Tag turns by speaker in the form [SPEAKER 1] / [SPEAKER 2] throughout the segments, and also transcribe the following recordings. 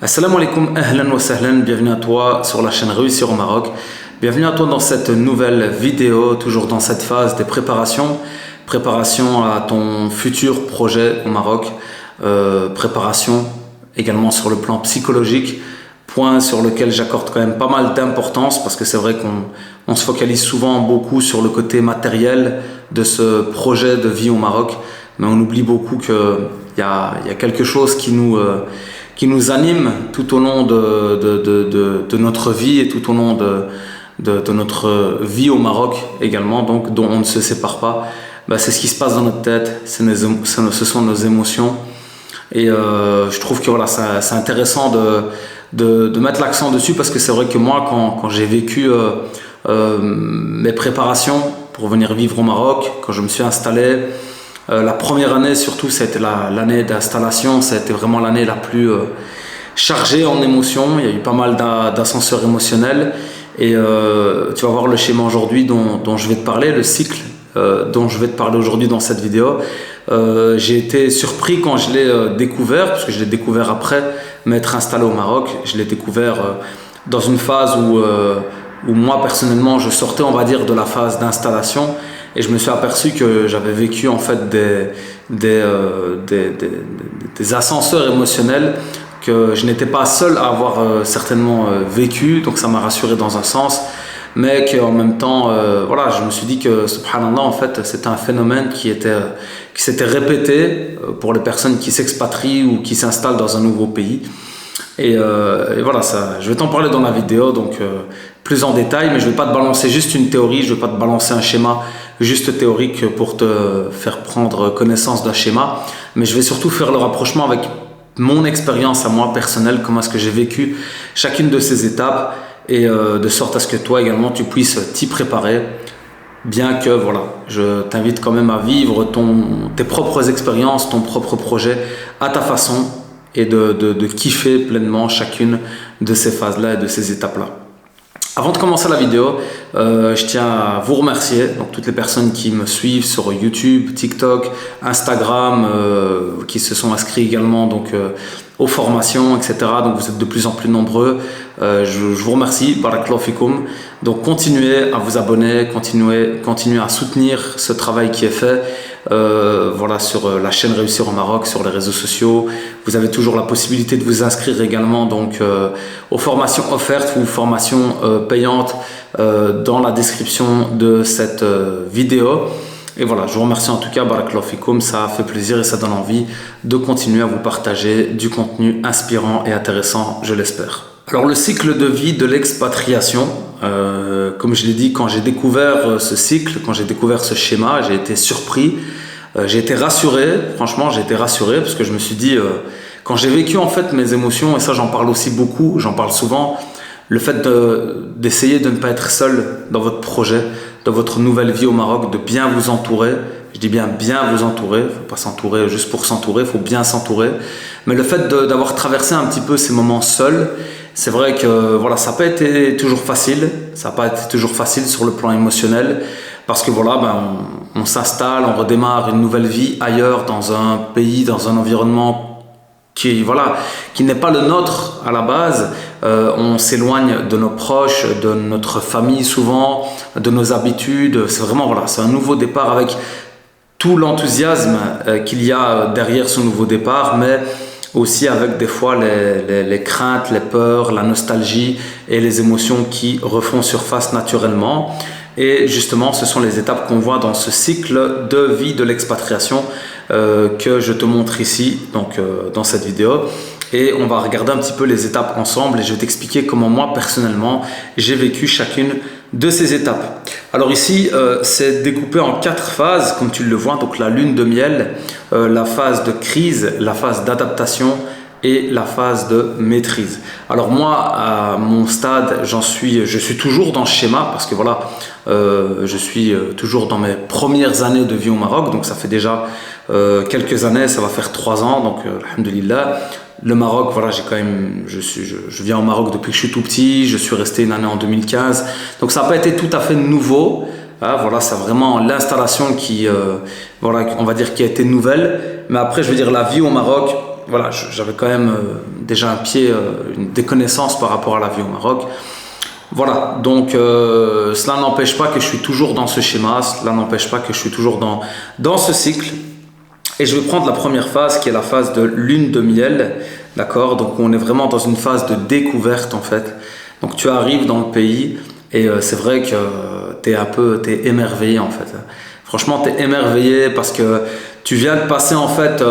[SPEAKER 1] Assalamu alaikum, ahlan wa sahlan, bienvenue à toi sur la chaîne Réussir au Maroc. Bienvenue à toi dans cette nouvelle vidéo, toujours dans cette phase des préparations. Préparation à ton futur projet au Maroc. Préparation également sur le plan psychologique. Point sur lequel j'accorde quand même pas mal d'importance parce que c'est vrai qu'on se focalise souvent beaucoup sur le côté matériel de ce projet de vie au Maroc. Mais on oublie beaucoup qu'il y a quelque chose qui nous anime tout au long de notre vie et tout au long de notre vie au Maroc également, donc dont on ne se sépare pas. C'est ce qui se passe dans notre tête, ce sont nos émotions. Et je trouve que voilà, c'est intéressant de mettre l'accent dessus parce que c'est vrai que moi, quand j'ai vécu mes préparations pour venir vivre au Maroc, quand je me suis installé, la première année surtout, ça a été l'année d'installation, ça a été vraiment l'année la plus chargée en émotions. Il y a eu pas mal d'ascenseurs émotionnels et tu vas voir le schéma aujourd'hui dont je vais te parler, le cycle dont je vais te parler aujourd'hui dans cette vidéo. J'ai été surpris quand je l'ai découvert, parce que je l'ai découvert après m'être installé au Maroc. Je l'ai découvert dans une phase où moi personnellement je sortais, on va dire, de la phase d'installation. Et je me suis aperçu que j'avais vécu en fait des ascenseurs émotionnels que je n'étais pas seul à avoir certainement vécu. Donc ça m'a rassuré dans un sens. Mais qu'en même temps, voilà, je me suis dit que, subhanallah, en fait, c'était un phénomène qui s'était répété pour les personnes qui s'expatrient ou qui s'installent dans un nouveau pays. Et voilà, je vais t'en parler dans la vidéo, donc plus en détail, mais je ne vais pas te balancer juste une théorie, je ne vais pas te balancer un schéma juste théorique pour te faire prendre connaissance d'un schéma, mais je vais surtout faire le rapprochement avec mon expérience à moi personnelle, comment est-ce que j'ai vécu chacune de ces étapes, et de sorte à ce que toi également tu puisses t'y préparer, bien que voilà, je t'invite quand même à vivre tes propres expériences, ton propre projet à ta façon, et de kiffer pleinement chacune de ces phases-là et de ces étapes-là. Avant de commencer la vidéo, je tiens à vous remercier, donc toutes les personnes qui me suivent sur YouTube, TikTok, Instagram, qui se sont inscrits également donc, aux formations, etc. Donc vous êtes de plus en plus nombreux. Je vous remercie, barakallahu fikoum. Donc continuez à vous abonner, continuez à soutenir ce travail qui est fait. Voilà, sur la chaîne Réussir au Maroc, sur les réseaux sociaux. Vous avez toujours la possibilité de vous inscrire également donc, aux formations offertes ou formations payantes dans la description de cette vidéo. Et voilà, je vous remercie en tout cas, barakallahu fikoum, ça fait plaisir et ça donne envie de continuer à vous partager du contenu inspirant et intéressant, je l'espère. Alors le cycle de vie de l'expatriation, comme je l'ai dit, quand j'ai découvert ce cycle, quand j'ai découvert ce schéma, j'ai été surpris, j'ai été rassuré, franchement j'ai été rassuré parce que je me suis dit, quand j'ai vécu en fait mes émotions, et ça j'en parle aussi beaucoup, j'en parle souvent, le fait d'essayer de ne pas être seul dans votre projet, dans votre nouvelle vie au Maroc, de bien vous entourer. Je dis bien vous entourer, il ne faut pas s'entourer juste pour s'entourer, il faut bien s'entourer. Mais le fait d'avoir traversé un petit peu ces moments seuls, c'est vrai que voilà, ça n'a pas été toujours facile, sur le plan émotionnel, parce que voilà, on s'installe, on redémarre une nouvelle vie ailleurs, dans un pays, dans un environnement qui n'est pas le nôtre à la base. On s'éloigne de nos proches, de notre famille souvent, de nos habitudes. C'est vraiment voilà, c'est un nouveau départ avec tout l'enthousiasme qu'il y a derrière ce nouveau départ, mais aussi avec des fois les craintes, les peurs, la nostalgie et les émotions qui refont surface naturellement. Et justement, ce sont les étapes qu'on voit dans ce cycle de vie de l'expatriation que je te montre ici, donc dans cette vidéo. Et on va regarder un petit peu les étapes ensemble et je vais t'expliquer comment moi personnellement j'ai vécu chacune de ces étapes. Alors ici, c'est découpé en 4 phases, comme tu le vois. Donc la lune de miel, la phase de crise, la phase d'adaptation et la phase de maîtrise. Alors moi, à mon stade, je suis toujours dans ce schéma parce que voilà, je suis toujours dans mes premières années de vie au Maroc. Donc ça fait déjà quelques années, ça va faire 3 ans. Donc alhamdoulilah. Le Maroc, voilà, je viens au Maroc depuis que je suis tout petit. Je suis resté une année en 2015. Donc ça n'a pas été tout à fait nouveau. Voilà, c'est vraiment l'installation qui, voilà, on va dire, qui a été nouvelle. Mais après, je veux dire, la vie au Maroc, voilà, j'avais quand même déjà un pied, des connaissances par rapport à la vie au Maroc. Voilà, donc cela n'empêche pas que je suis toujours dans ce schéma, cela n'empêche pas que je suis toujours dans ce cycle. Et je vais prendre la première phase qui est la phase de lune de miel, d'accord? Donc on est vraiment dans une phase de découverte en fait. Donc tu arrives dans le pays et c'est vrai que t'es émerveillé en fait. Franchement, t'es émerveillé parce que tu viens de passer en fait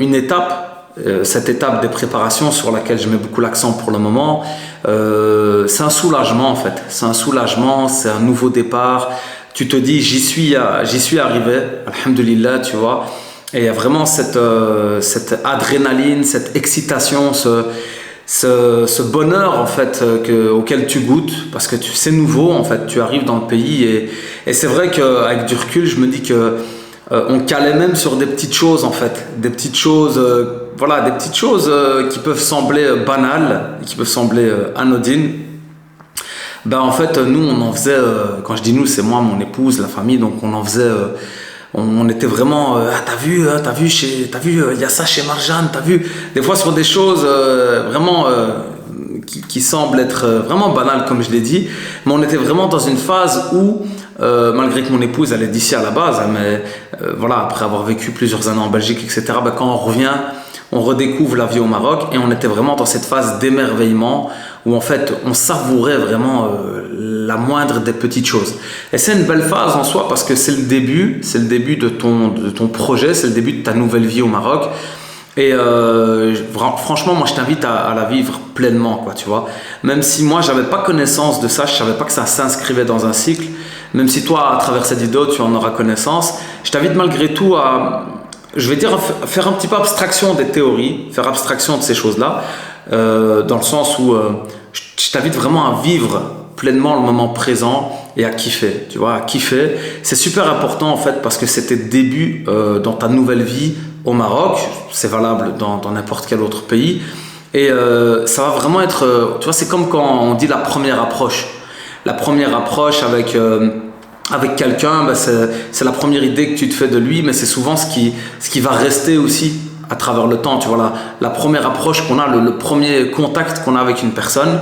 [SPEAKER 1] une étape, cette étape des préparations sur laquelle je mets beaucoup l'accent pour le moment. C'est un soulagement en fait, c'est un soulagement, c'est un nouveau départ. Tu te dis j'y suis arrivé, alhamdoulilah, tu vois. Et il y a vraiment cette adrénaline, cette excitation, ce bonheur en fait auquel tu goûtes parce que c'est nouveau en fait, tu arrives dans le pays et c'est vrai qu'avec du recul je me dis que on calait même sur des petites choses en fait, des petites choses voilà, des petites choses qui peuvent sembler banales, qui peuvent sembler anodines. Ben en fait nous on en faisait, quand je dis nous c'est moi, mon épouse, la famille, donc on en faisait on était vraiment t'as vu il y a ça chez Marjane, t'as vu des fois sur des choses vraiment qui semblent être vraiment banales comme je l'ai dit, mais on était vraiment dans une phase où malgré que mon épouse elle est d'ici à la base, hein, mais voilà, après avoir vécu plusieurs années en Belgique etc, ben, quand on revient on redécouvre la vie au Maroc et on était vraiment dans cette phase d'émerveillement où en fait on savourait vraiment la moindre des petites choses. Et c'est une belle phase en soi parce que c'est le début de ton projet, c'est le début de ta nouvelle vie au Maroc. Et franchement, moi je t'invite à la vivre pleinement, quoi, tu vois. Même si moi j'avais pas connaissance de ça, je savais pas que ça s'inscrivait dans un cycle, même si toi à travers cette vidéo tu en auras connaissance, je t'invite malgré tout à, je vais dire, faire un petit peu abstraction des théories, faire abstraction de ces choses-là, dans le sens où je t'invite vraiment à vivre pleinement le moment présent et à kiffer, tu vois, à kiffer. C'est super important en fait parce que c'est tes débuts dans ta nouvelle vie au Maroc, c'est valable dans n'importe quel autre pays et ça va vraiment être, tu vois, c'est comme quand on dit la première approche avec quelqu'un, bah c'est la première idée que tu te fais de lui, mais c'est souvent ce qui va rester aussi à travers le temps. Tu vois, la première approche qu'on a, le premier contact qu'on a avec une personne,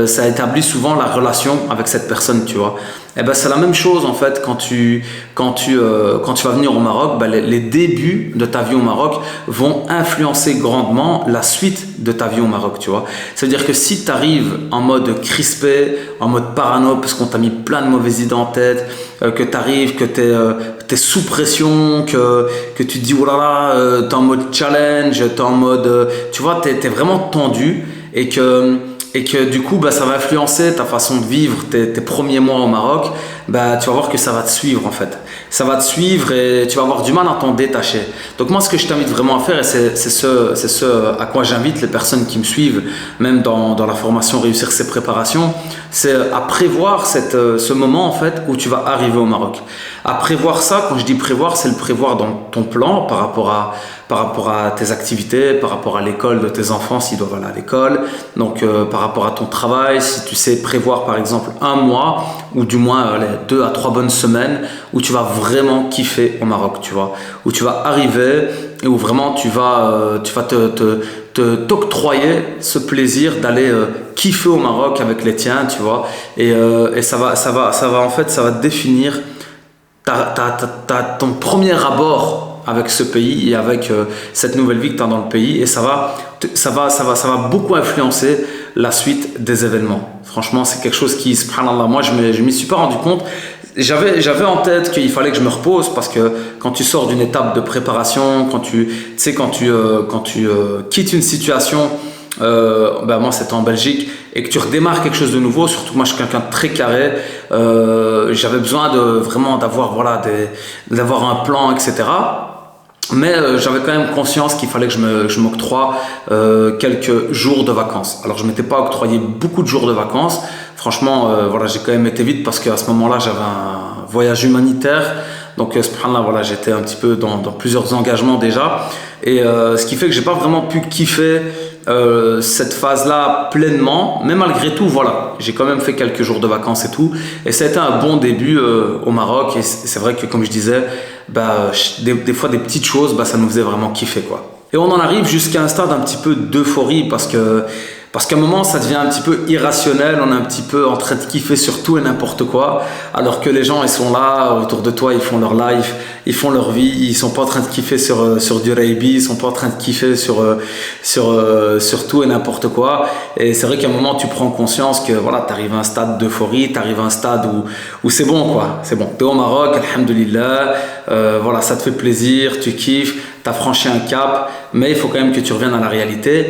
[SPEAKER 1] ça établit souvent la relation avec cette personne, tu vois. Et ben c'est la même chose en fait quand tu vas venir au Maroc, ben les débuts de ta vie au Maroc vont influencer grandement la suite de ta vie au Maroc, tu vois. Ça veut dire que si tu arrives en mode crispé, en mode parano, parce qu'on t'a mis plein de mauvaises idées en tête, que tu arrives, que t'es sous pression, que tu te dis oh là là, t'es en mode challenge, t'es en mode, tu vois, t'es vraiment tendu et que du coup bah, ça va influencer ta façon de vivre tes premiers mois au Maroc. Bah, tu vas voir que ça va te suivre en fait, ça va te suivre et tu vas avoir du mal à t'en détacher. Donc moi ce que je t'invite vraiment à faire, et c'est ce à quoi j'invite les personnes qui me suivent même dans la formation Réussir ses préparations, c'est à prévoir ce moment en fait où tu vas arriver au Maroc. À prévoir ça, quand je dis prévoir, c'est le prévoir dans ton plan par rapport à tes activités, par rapport à l'école de tes enfants s'ils doivent aller à l'école, donc par rapport à ton travail, si tu sais prévoir par exemple un mois ou du moins 2 à 3 bonnes semaines où tu vas vraiment kiffer au Maroc, tu vois, où tu vas arriver et où vraiment tu vas t'octroyer ce plaisir d'aller kiffer au Maroc avec les tiens, tu vois, et ça va en fait, ça va définir ton premier abord avec ce pays et avec cette nouvelle vie que tu as dans le pays, et ça va beaucoup influencer la suite des événements. Franchement, c'est quelque chose qui, subhanallah, moi je m'y suis pas rendu compte. J'avais en tête qu'il fallait que je me repose parce que quand tu sors d'une étape de préparation, quand tu quittes une situation, ben moi c'était en Belgique, et que tu redémarres quelque chose de nouveau, surtout que moi je suis quelqu'un de très carré, j'avais besoin d'avoir un plan, etc. Mais j'avais quand même conscience qu'il fallait que je m'octroie quelques jours de vacances. Alors je m'étais pas octroyé beaucoup de jours de vacances. Franchement, j'ai quand même été vite parce qu'à ce moment-là, j'avais un voyage humanitaire. Donc, subhanallah, voilà, j'étais un petit peu dans plusieurs engagements déjà. Et ce qui fait que j'ai pas vraiment pu kiffer cette phase-là pleinement. Mais malgré tout, voilà, j'ai quand même fait quelques jours de vacances et tout. Et ça a été un bon début au Maroc. Et c'est vrai que, comme je disais, des fois, des petites choses, ça nous faisait vraiment kiffer, quoi. Et Et on en arrive jusqu'à un stade un petit peu d'euphorie parce qu'à un moment, ça devient un petit peu irrationnel. On est un petit peu en train de kiffer sur tout et n'importe quoi. Alors que les gens, ils sont là, autour de toi, ils font leur life, ils font leur vie. Ils sont pas en train de kiffer sur du rugby, ils sont pas en train de kiffer sur tout et n'importe quoi. Et c'est vrai qu'à un moment, tu prends conscience que voilà, tu arrives à un stade d'euphorie, tu arrives à un stade où c'est bon, quoi. C'est bon. Tu es au Maroc, alhamdoulilah. Voilà, ça te fait plaisir, tu kiffes, tu as franchi un cap. Mais il faut quand même que tu reviennes à la réalité.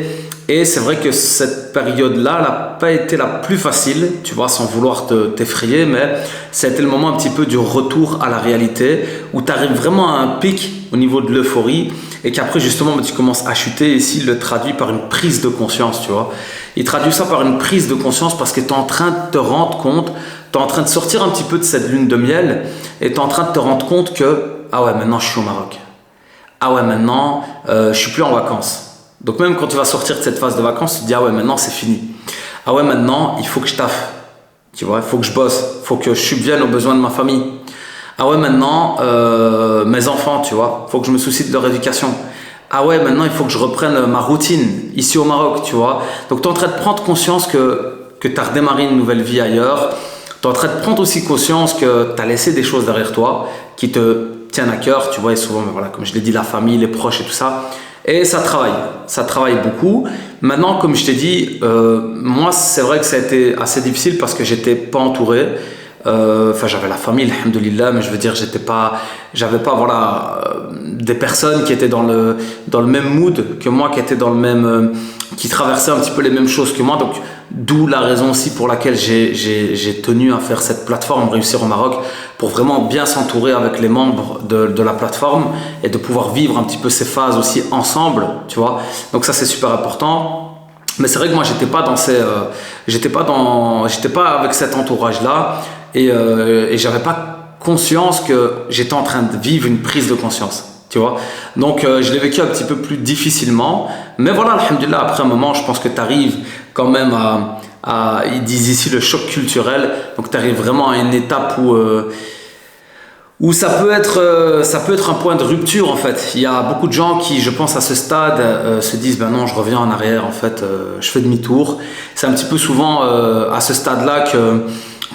[SPEAKER 1] Et c'est vrai que cette période-là n'a pas été la plus facile, tu vois, sans vouloir t'effrayer, mais ça a été le moment un petit peu du retour à la réalité, où tu arrives vraiment à un pic au niveau de l'euphorie, et qu'après justement tu commences à chuter. Et ici, il le traduit par une prise de conscience, tu vois. Il traduit ça par une prise de conscience parce que tu es en train de te rendre compte, tu es en train de sortir un petit peu de cette lune de miel, et tu es en train de te rendre compte que, ah ouais, maintenant je suis au Maroc. Ah ouais, maintenant je suis plus en vacances. Donc même quand tu vas sortir de cette phase de vacances, tu te dis ah ouais, maintenant c'est fini. Ah ouais, maintenant il faut que je taffe, tu vois, il faut que je bosse, il faut que je subvienne aux besoins de ma famille. Ah ouais, maintenant mes enfants, tu vois, il faut que je me soucie de leur éducation. Ah ouais, maintenant il faut que je reprenne ma routine ici au Maroc, tu vois. Donc tu es en train de prendre conscience que tu as redémarré une nouvelle vie ailleurs. Tu es en train de prendre aussi conscience que tu as laissé des choses derrière toi qui te tiennent à cœur, tu vois. Et souvent, voilà, comme je l'ai dit, la famille, les proches et tout ça. Et ça travaille beaucoup. Maintenant, comme je t'ai dit, moi c'est vrai que ça a été assez difficile parce que j'étais pas entouré. Enfin, j'avais la famille, alhamdoulilah, mais je veux dire, j'avais pas voilà, des personnes qui étaient dans le même mood que moi, qui étaient dans le même, qui traversaient un petit peu les mêmes choses que moi. Donc, d'où la raison aussi pour laquelle j'ai tenu à faire cette plateforme Réussir au Maroc, pour vraiment bien s'entourer avec les membres de la plateforme et de pouvoir vivre un petit peu ces phases aussi ensemble, tu vois. Donc ça, c'est super important. Mais c'est vrai que moi, j'étais pas avec cet entourage-là, et j'avais pas conscience que j'étais en train de vivre une prise de conscience, tu vois. Donc je l'ai vécu un petit peu plus difficilement, mais voilà, alhamdoulilah, après un moment, je pense que tu arrives quand même ils disent ici le choc culturel. Donc tu arrives vraiment à une étape où ça peut être un point de rupture en fait. Il y a beaucoup de gens qui, je pense à ce stade, se disent ben non, je reviens en arrière en fait, je fais demi-tour. C'est un petit peu souvent à ce stade-là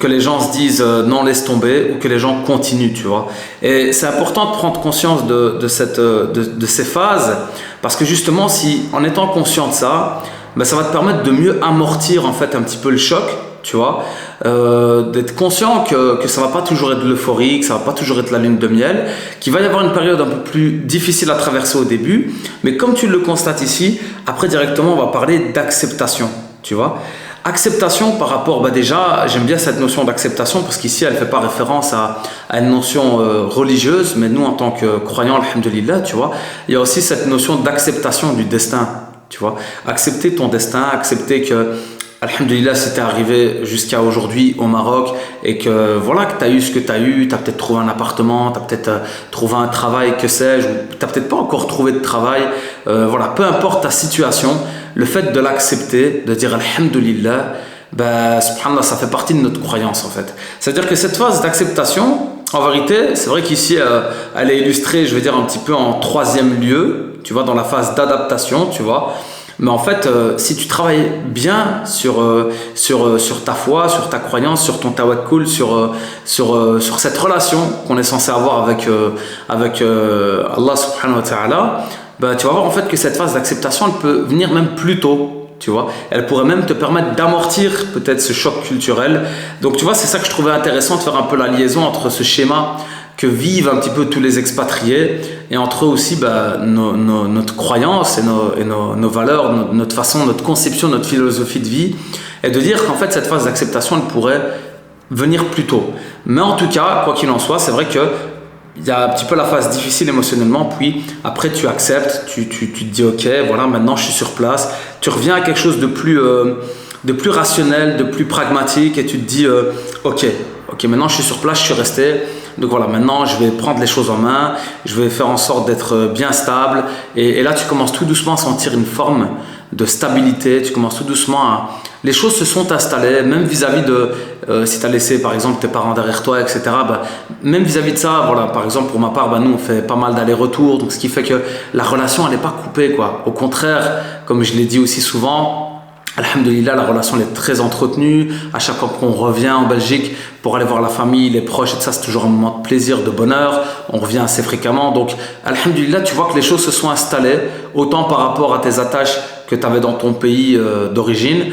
[SPEAKER 1] que les gens se disent non, laisse tomber, ou que les gens continuent, tu vois. Et c'est important de prendre conscience de ces phases, parce que justement, si en étant conscient de ça, ben ça va te permettre de mieux amortir en fait un petit peu le choc, tu vois, d'être conscient que ça va pas toujours être de l'euphorie, que ça va pas toujours être la lune de miel, qu'il va y avoir une période un peu plus difficile à traverser au début, mais comme tu le constates ici, après directement on va parler d'acceptation, tu vois. Acceptation par rapport, déjà j'aime bien cette notion d'acceptation parce qu'ici elle ne fait pas référence à une notion religieuse, mais nous en tant que croyants, alhamdoulilah, tu vois, il y a aussi cette notion d'acceptation du destin, tu vois, accepter ton destin, accepter que alhamdoulilah, si tu es arrivé jusqu'à aujourd'hui au Maroc et que voilà, que tu as eu ce que tu as eu, tu as peut-être trouvé un appartement, tu as peut-être trouvé un travail, que sais-je, ou tu n'as peut-être pas encore trouvé de travail, voilà, peu importe ta situation, le fait de l'accepter, de dire alhamdoulilah, subhanallah, ça fait partie de notre croyance en fait. C'est-à-dire que cette phase d'acceptation, en vérité, c'est vrai qu'ici elle est illustrée, je vais dire un petit peu en troisième lieu, tu vois, dans la phase d'adaptation, tu vois. Mais en fait, si tu travailles bien sur ta foi, sur ta croyance, sur ton tawakkul, sur cette relation qu'on est censé avoir avec Allah subhanahu wa ta'ala, tu vas voir en fait que cette phase d'acceptation, elle peut venir même plus tôt, tu vois. Elle pourrait même te permettre d'amortir peut-être ce choc culturel. Donc tu vois, c'est ça que je trouvais intéressant, de faire un peu la liaison entre ce schéma que vivent un petit peu tous les expatriés et entre eux aussi notre croyance et nos valeurs, notre façon, notre conception, notre philosophie de vie, et de dire qu'en fait cette phase d'acceptation elle pourrait venir plus tôt. Mais en tout cas, quoi qu'il en soit, c'est vrai que il y a un petit peu la phase difficile émotionnellement, puis après tu acceptes, tu te dis ok, voilà, maintenant je suis sur place, tu reviens à quelque chose de plus rationnel, de plus pragmatique, et tu te dis ok, maintenant je suis sur place, je suis resté, donc voilà, maintenant je vais prendre les choses en main, je vais faire en sorte d'être bien stable, et là tu commences tout doucement à sentir une forme de stabilité, tu commences tout doucement à... Les choses se sont installées, même vis-à-vis de... si tu as laissé par exemple tes parents derrière toi, etc. Même vis-à-vis de ça, voilà, par exemple pour ma part, nous on fait pas mal d'allers-retours, donc ce qui fait que la relation elle n'est pas coupée, quoi. Au contraire, comme je l'ai dit aussi souvent, alhamdoulilah, la relation elle est très entretenue. À chaque fois qu'on revient en Belgique pour aller voir la famille, les proches et tout ça, c'est toujours un moment de plaisir, de bonheur. On revient assez fréquemment. Donc, alhamdoulilah, tu vois que les choses se sont installées, autant par rapport à tes attaches que tu avais dans ton pays d'origine,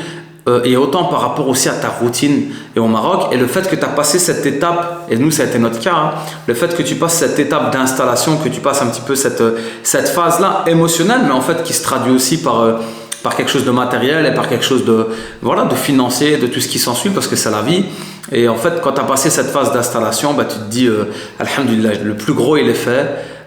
[SPEAKER 1] et autant par rapport aussi à ta routine et au Maroc. Et le fait que tu as passé cette étape, et nous ça a été notre cas, hein, le fait que tu passes cette étape d'installation, que tu passes un petit peu cette phase-là émotionnelle, mais en fait qui se traduit aussi par quelque chose de matériel et par quelque chose de financier, de tout ce qui s'ensuit, parce que c'est la vie. Et en fait, quand tu as passé cette phase d'installation, tu te dis, alhamdoulilah, le plus gros il est fait.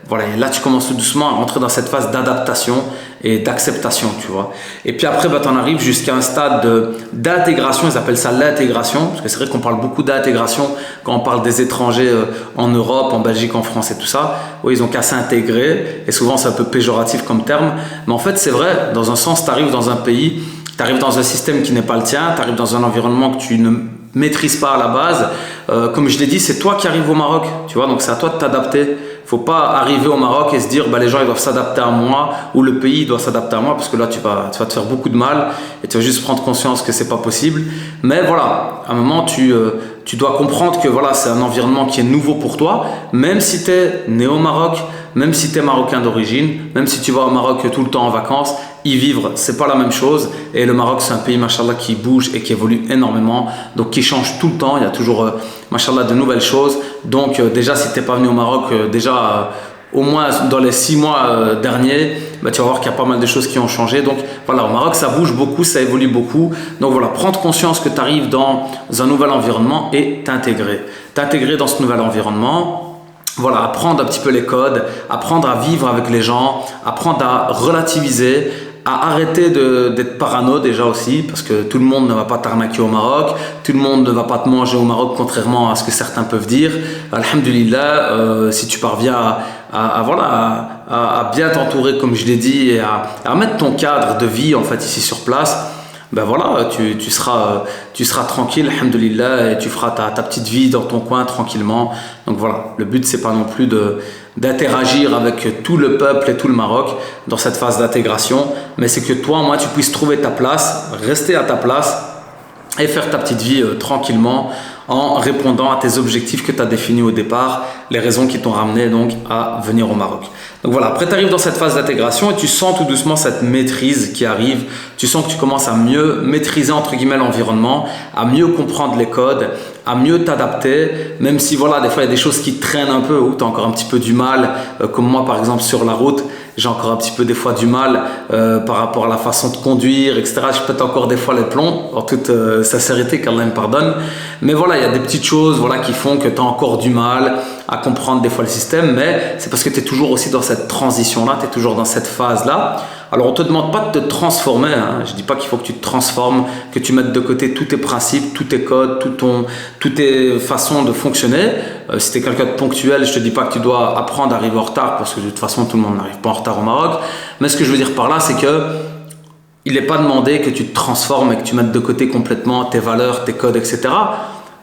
[SPEAKER 1] Voilà, et là tu commences tout doucement à rentrer dans cette phase d'adaptation et d'acceptation, tu vois. Et puis après, tu en arrives jusqu'à un stade d'intégration, ils appellent ça l'intégration, parce que c'est vrai qu'on parle beaucoup d'intégration quand on parle des étrangers en Europe, en Belgique, en France et tout ça. Oui, ils ont qu'à s'intégrer, et souvent c'est un peu péjoratif comme terme, mais en fait c'est vrai, dans un sens, tu arrives dans un pays, tu arrives dans un système qui n'est pas le tien, tu arrives dans un environnement que tu ne maîtrises pas à la base. Comme je l'ai dit, c'est toi qui arrives au Maroc, tu vois, donc c'est à toi de t'adapter. Faut pas arriver au Maroc et se dire les gens ils doivent s'adapter à moi, ou le pays doit s'adapter à moi, parce que là tu vas te faire beaucoup de mal et tu vas juste prendre conscience que c'est pas possible. Mais voilà, à un moment tu dois comprendre que voilà, c'est un environnement qui est nouveau pour toi, même si tu es né au Maroc, même si tu es marocain d'origine, même si tu vas au Maroc tout le temps en vacances, y vivre c'est pas la même chose. Et le Maroc c'est un pays machallah qui bouge et qui évolue énormément, donc qui change tout le temps, il y a toujours machallah de nouvelles choses. Donc déjà si t'es pas venu au Maroc au moins dans les 6 mois derniers, tu vas voir qu'il y a pas mal de choses qui ont changé. Donc voilà, au Maroc ça bouge beaucoup, ça évolue beaucoup. Donc voilà, prendre conscience que tu arrives dans un nouvel environnement et t'intégrer dans ce nouvel environnement. Voilà, apprendre un petit peu les codes, apprendre à vivre avec les gens, apprendre à relativiser, à arrêter d'être parano déjà aussi, parce que tout le monde ne va pas t'arnaquer au Maroc, tout le monde ne va pas te manger au Maroc, contrairement à ce que certains peuvent dire. Alhamdulillah, si tu parviens à bien t'entourer comme je l'ai dit, et à mettre ton cadre de vie en fait ici sur place, voilà, tu seras tranquille, alhamdulillah, et tu feras ta petite vie dans ton coin tranquillement. Donc voilà, le but c'est pas non plus d'interagir avec tout le peuple et tout le Maroc dans cette phase d'intégration, mais c'est que toi, moi, tu puisses trouver ta place, rester à ta place et faire ta petite vie tranquillement en répondant à tes objectifs que tu as définis au départ, les raisons qui t'ont ramené donc à venir au Maroc. Donc voilà, après tu arrives dans cette phase d'intégration et tu sens tout doucement cette maîtrise qui arrive, tu sens que tu commences à mieux maîtriser entre guillemets l'environnement, à mieux comprendre les codes, à mieux t'adapter, même si voilà, des fois il y a des choses qui traînent un peu, où tu as encore un petit peu du mal, comme moi par exemple sur la route, j'ai encore un petit peu des fois du mal par rapport à la façon de conduire, etc. Je pète encore des fois les plombs, en toute sincérité, qu'Allah me pardonne. Mais voilà, il y a des petites choses qui font que tu as encore du mal à comprendre des fois le système, mais c'est parce que tu es toujours aussi dans cette transition-là, tu es toujours dans cette phase-là. Alors on ne te demande pas de te transformer, hein. Je ne dis pas qu'il faut que tu te transformes, que tu mettes de côté tous tes principes, tous tes codes, toutes tes façons de fonctionner. Si tu es quelqu'un de ponctuel, je ne te dis pas que tu dois apprendre à arriver en retard, parce que de toute façon tout le monde n'arrive pas en retard au Maroc. Mais ce que je veux dire par là, c'est que il n'est pas demandé que tu te transformes et que tu mettes de côté complètement tes valeurs, tes codes, etc.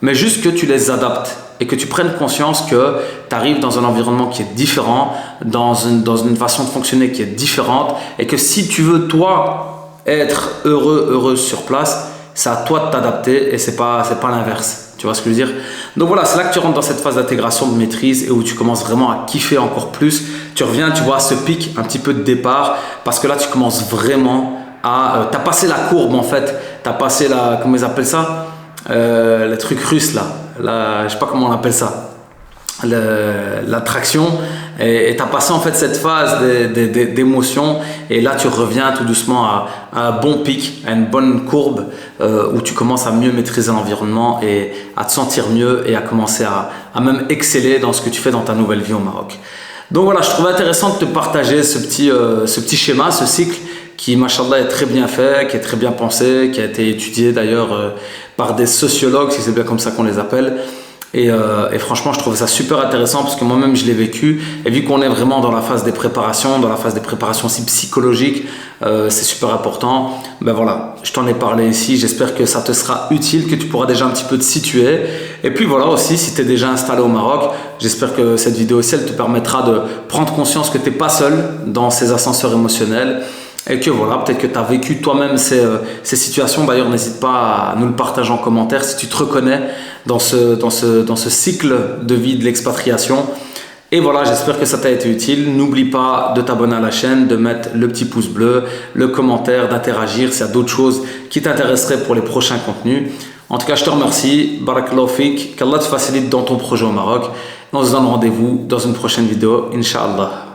[SPEAKER 1] Mais juste que tu les adaptes et que tu prennes conscience que tu arrives dans un environnement qui est différent, dans une façon de fonctionner qui est différente, et que si tu veux toi être heureuse sur place, c'est à toi de t'adapter et c'est pas l'inverse. Tu vois ce que je veux dire? Donc voilà, c'est là que tu rentres dans cette phase d'intégration, de maîtrise, et où tu commences vraiment à kiffer encore plus. Tu reviens, tu vois, à ce pic un petit peu de départ, parce que là tu commences vraiment à... t'as passé la courbe en fait, t'as passé comment ils appellent ça, le truc russe là, je sais pas comment on appelle ça, l'attraction, et tu as passé en fait cette phase d'émotion, et là tu reviens tout doucement à un bon pic, à une bonne courbe où tu commences à mieux maîtriser l'environnement et à te sentir mieux et à commencer à même exceller dans ce que tu fais dans ta nouvelle vie au Maroc. Donc voilà, je trouvais intéressant de te partager ce petit schéma, ce cycle qui, machallah, est très bien fait, qui est très bien pensé, qui a été étudié d'ailleurs par des sociologues, si c'est bien comme ça qu'on les appelle. Et franchement, je trouve ça super intéressant parce que moi-même, je l'ai vécu. Et vu qu'on est vraiment dans la phase des préparations, aussi psychologiques, c'est super important. Ben voilà, je t'en ai parlé ici. J'espère que ça te sera utile, que tu pourras déjà un petit peu te situer. Et puis voilà aussi, si tu es déjà installé au Maroc, j'espère que cette vidéo aussi, elle te permettra de prendre conscience que tu n'es pas seul dans ces ascenseurs émotionnels. Et que voilà, peut-être que tu as vécu toi-même ces situations. D'ailleurs, n'hésite pas à nous le partager en commentaire si tu te reconnais dans ce cycle de vie de l'expatriation. Et voilà, j'espère que ça t'a été utile. N'oublie pas de t'abonner à la chaîne, de mettre le petit pouce bleu, le commentaire, d'interagir s'il y a d'autres choses qui t'intéresseraient pour les prochains contenus. En tout cas, je te remercie. Barakallahu fik. Qu'Allah te facilite dans ton projet au Maroc. On se donne rendez-vous dans une prochaine vidéo, Inch'Allah.